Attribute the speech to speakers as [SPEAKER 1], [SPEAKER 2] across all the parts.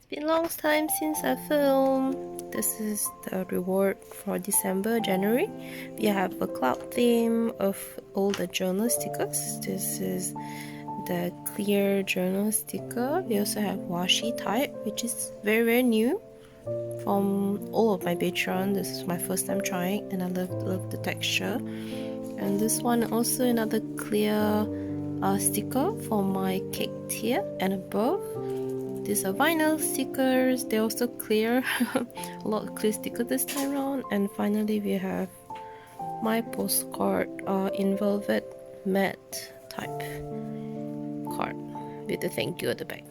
[SPEAKER 1] It's been a long time since I filmed. This is the reward for December, January. We have a cloud theme of all the journal stickers. This is the clear journal sticker. We also have washi type, which is very new from all of my Patreon. This is my first time trying and I love the texture. And this one also another clear sticker for my cake tier and above. These are vinyl stickers, they're also clear. A lot of clear stickers this time around. And finally we have my postcard in velvet matte type card with a thank you at the back.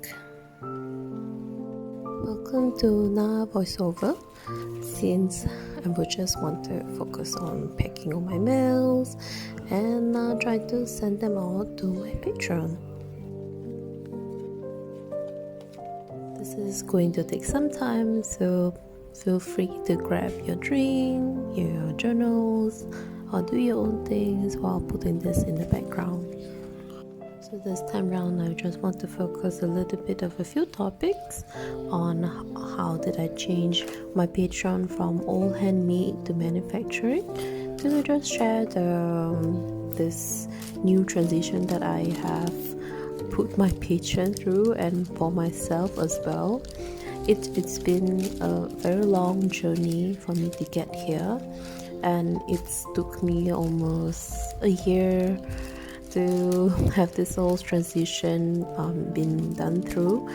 [SPEAKER 1] Welcome to Na voiceover. Since I would just want to focus on packing all my mails and try to send them out to my Patreon. This is going to take some time, so feel free to grab your drink, your journals, or do your own things while putting this in the background. So this time around, I just want to focus a little bit of a few topics on how did I change my Patreon from all handmade to manufacturing, to just share this new transition that I have put my Patreon through, and for myself as well. It's been a very long journey for me to get here, and it's took me almost a year to have this whole transition been done through.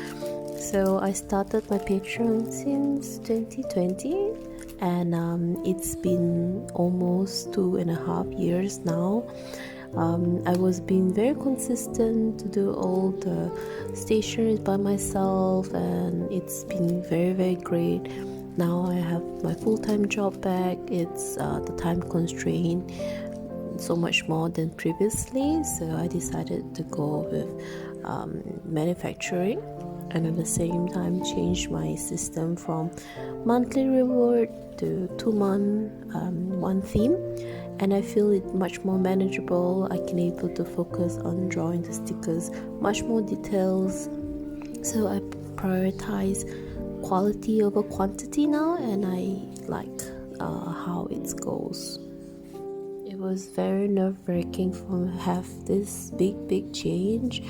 [SPEAKER 1] So I started my Patreon since 2020, and it's been almost 2.5 years now. I was being very consistent to do all the stationery by myself, and it's been very great. Now I have my full-time job back. It's the time constraint so much more than previously, so I decided to go with manufacturing, and at the same time change my system from monthly reward to 2-month one theme, and I feel it much more manageable. I can able to focus on drawing the stickers much more details, so I prioritize quality over quantity now, and I like how it goes. It was very nerve-wracking to have this big change.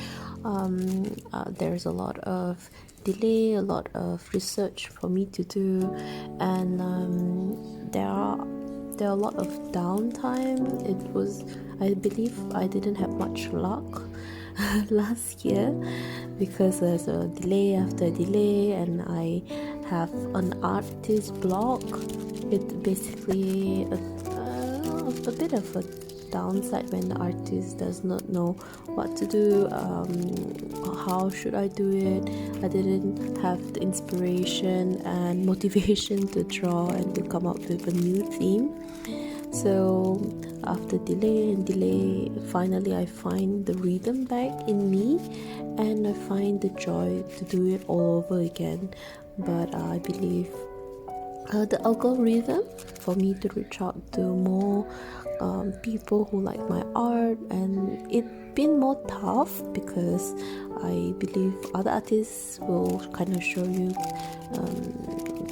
[SPEAKER 1] There's a lot of delay, a lot of research for me to do, and there are a lot of downtime. I believe I didn't have much luck last year because there's a delay after delay, and I have an artist block. It's basically a bit of a downside when the artist does not know what to do. How should I do it? I didn't have the inspiration and motivation to draw and to come up with a new theme. So after delay, finally I find the rhythm back in me, and I find the joy to do it all over again. But I believe the algorithm for me to reach out to more people who like my art, and it's been more tough because I believe other artists will kind of show you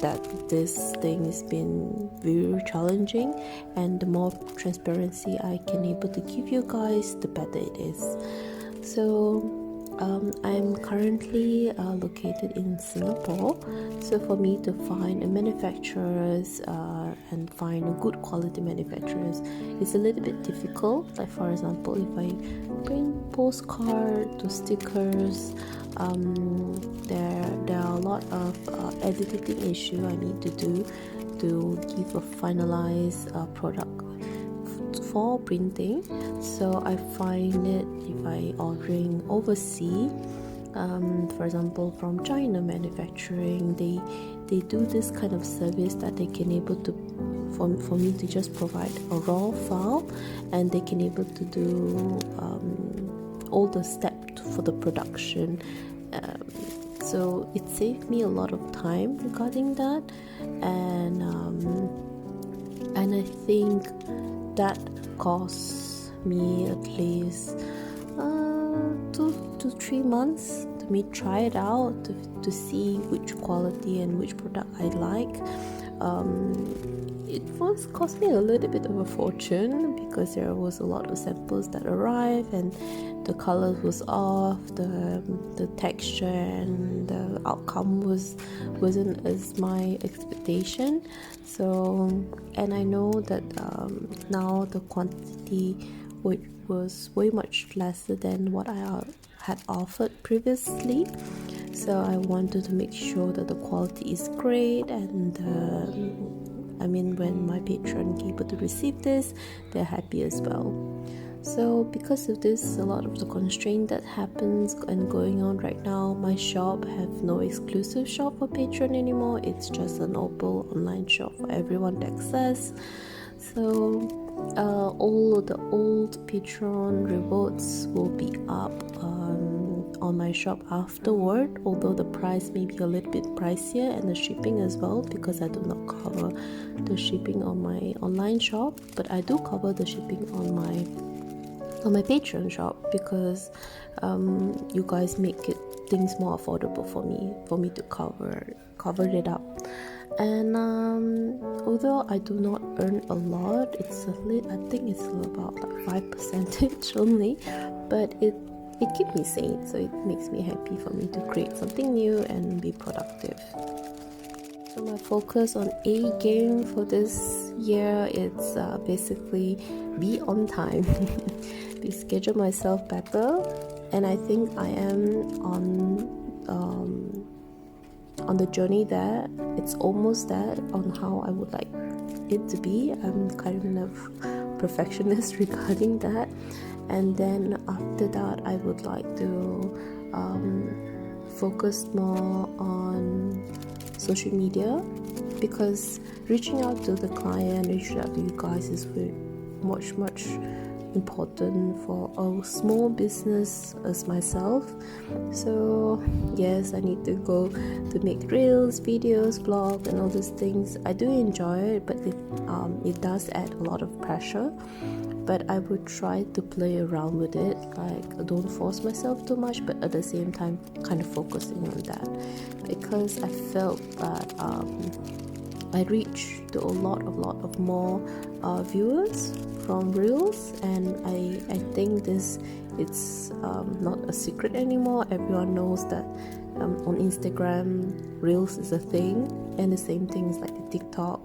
[SPEAKER 1] that this thing has been very challenging, and the more transparency I can able to give you guys, the better it is. So I'm currently located in Singapore, so for me to find a manufacturers and find a good quality manufacturers is a little bit difficult. Like for example, if I print postcard to stickers, there are a lot of editing issue I need to do to give a finalized product for printing. So I find it if I ordering overseas, for example from China manufacturing, they do this kind of service that they can able to for me to just provide a raw file, and they can able to do all the steps for the production. So it saved me a lot of time regarding that, and I think that costs me at least 2 to 3 months to let me try it out to see which quality and which product I like. It was cost me a little bit of a fortune because there was a lot of samples that arrived and the color was off, the texture and the outcome wasn't as my expectation. So, and I know that now the quantity was way much lesser than what I had offered previously. So I wanted to make sure that the quality is great, and when my patron able to receive this, they're happy as well. So because of this, a lot of the constraint that happens and going on right now, my shop have no exclusive shop for patron anymore. It's just an open online shop for everyone to access. So all the old patron rewards will be up on my shop afterward, although the price may be a little bit pricier and the shipping as well, because I do not cover the shipping on my online shop, but I do cover the shipping on my Patreon shop, because you guys make things more affordable for me to cover it up. And although I do not earn a lot, I think it's about like 5% only, but it keeps me sane, so it makes me happy for me to create something new and be productive. So my focus on A game for this year is basically be on time, be schedule myself better, and I think I am on the journey there. It's almost there on how I would like it to be. I'm kind of perfectionist regarding that. And then after that, I would like to focus more on social media, because reaching out to the client, reaching out to you guys is much important for a small business as myself. So yes, I need to go to make reels, videos, blog and all these things. I do enjoy it, but it does add a lot of pressure. But I would try to play around with it, like don't force myself too much, but at the same time kind of focusing on that, because I felt that I reach to a lot of more viewers from reels, and I think it's not a secret anymore. Everyone knows that on Instagram reels is a thing, and the same things like the TikTok.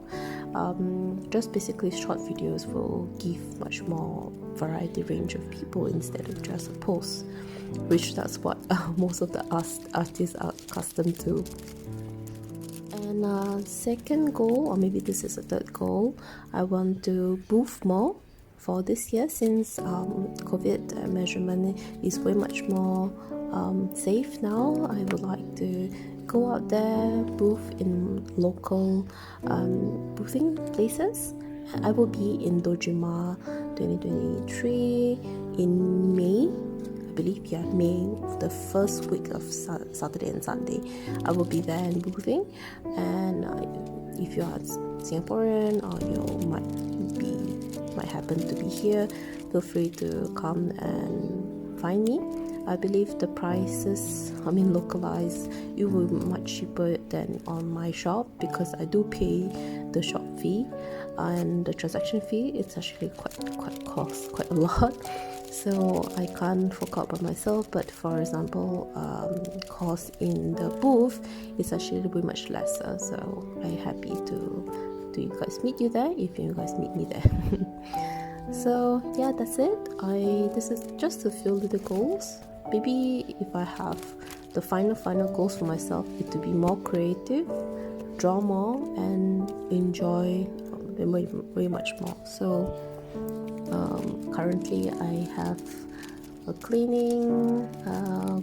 [SPEAKER 1] Just basically short videos will give much more variety range of people instead of just a post, which that's what most of the artists are accustomed to. And second goal, or maybe this is a third goal, I want to booth more for this year, since COVID measurement is way much more safe now. I would like to go out there, booth in local boothing places. I will be in Dojima 2023 in May, I believe, May, the first week of Saturday and Sunday. I will be there and boothing, and if you are Singaporean or you might happen to be here, feel free to come and find me. I believe the prices, localized, it will be much cheaper than on my shop, because I do pay the shop fee and the transaction fee. It's actually cost quite a lot, so I can't fork out by myself. But for example, cost in the booth is actually way much lesser, so I'm happy to you guys meet you there if you guys meet me there. So yeah, that's it. This is just a few little goals. Maybe if I have the final goals for myself, it to be more creative, draw more, and enjoy way much more. So currently I have a cleaning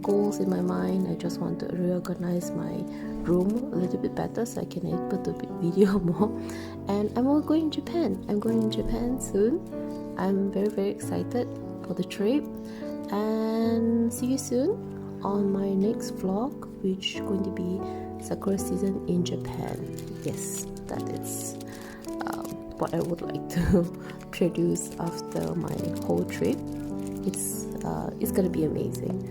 [SPEAKER 1] goals in my mind. I just want to reorganize my room a little bit better so I can able to video more. And I'm going to Japan. I'm going in Japan soon. I'm very excited for the trip, and see you soon on my next vlog, which is going to be Sakura season in Japan. Yes, that is what I would like to produce after my whole trip. It's gonna be amazing.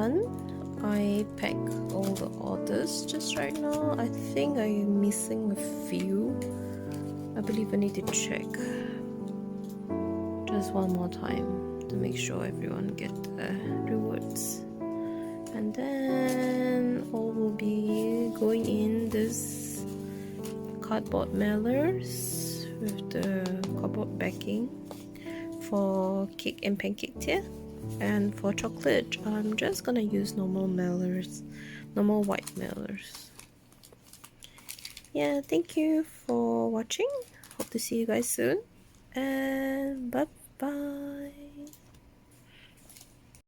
[SPEAKER 1] done. I pack all the orders just right now. I think I am missing a few. I believe I need to check just one more time to make sure everyone get the rewards. And then all will be going in this cardboard mailers with the cardboard backing for cake and pancake tier. And for chocolate, I'm just gonna use normal mailers, normal white mailers. Yeah, thank you for watching. Hope to see you guys soon, and bye bye.